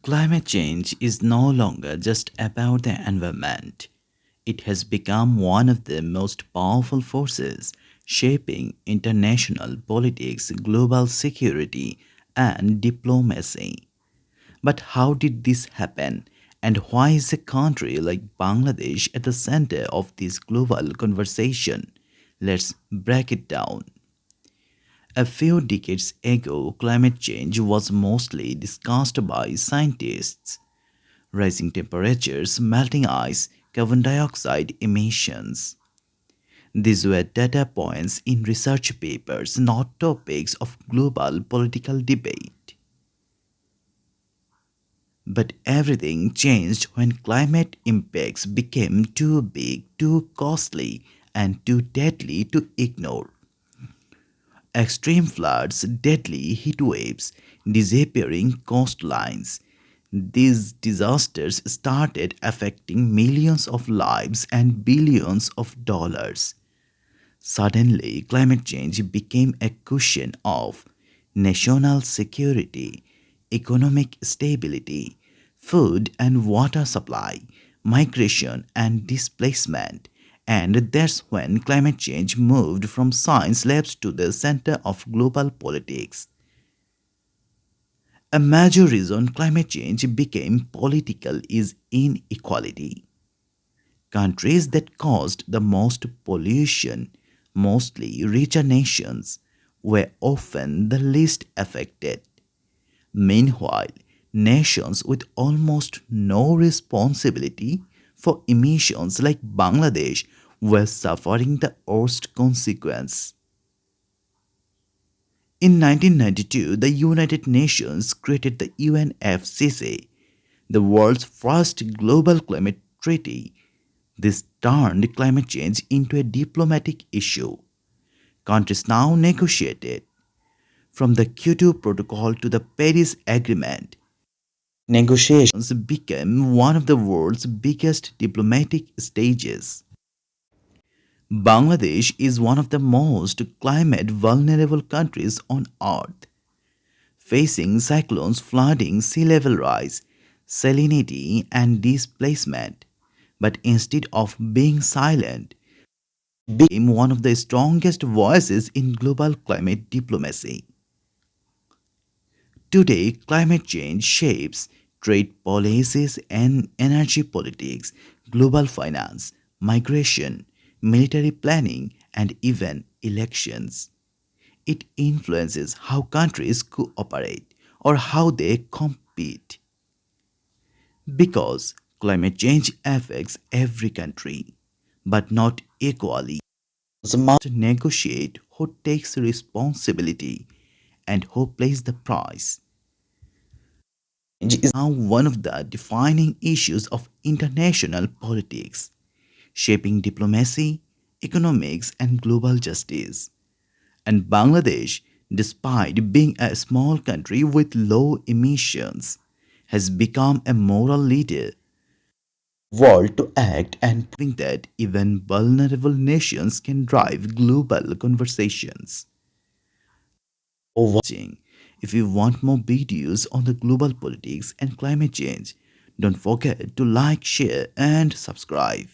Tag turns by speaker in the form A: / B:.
A: Climate change is no longer just about the environment. It has become one of the most powerful forces shaping international politics, global security, and diplomacy. But how did this happen? And why is a country like Bangladesh at the center of this global conversation? Let's break it down. A few decades ago, climate change was mostly discussed by scientists. Rising temperatures, melting ice, carbon dioxide emissions. These were data points in research papers, not topics of global political debate. But everything changed when climate impacts became too big, too costly, and too deadly to ignore. Extreme floods, deadly heat waves, disappearing coastlines. These disasters started affecting millions of lives and billions of dollars. Suddenly, climate change became a question of national security, economic stability, food and water supply, migration and displacement. And that's when climate change moved from science labs to the center of global politics. A major reason climate change became political is inequality. Countries that caused the most pollution, mostly richer nations, were often the least affected. Meanwhile, nations with almost no responsibility for emissions like Bangladesh were suffering the worst consequence. In 1992, the United Nations created the UNFCCC, the world's first global climate treaty. This turned climate change into a diplomatic issue. Countries now negotiate it. From the Kyoto Protocol to the Paris Agreement, negotiations became one of the world's biggest diplomatic stages. Bangladesh is one of the most climate vulnerable countries on earth, facing cyclones, flooding, sea level rise, salinity, and displacement. But instead of being silent, became one of the strongest voices in global climate diplomacy. Today, climate change shapes trade policies and energy politics, global finance, migration, military planning, and even elections. It influences how countries cooperate or how they compete. Because climate change affects every country, but not equally. So must negotiate who takes responsibility and who pays the price. Change is now one of the defining issues of international politics, shaping diplomacy, economics, and global justice. And Bangladesh, despite being a small country with low emissions, has become a moral leader world to act and proving that even vulnerable nations can drive global conversations. For watching. If you want more videos on the global politics and climate change, don't forget to like, share, and subscribe.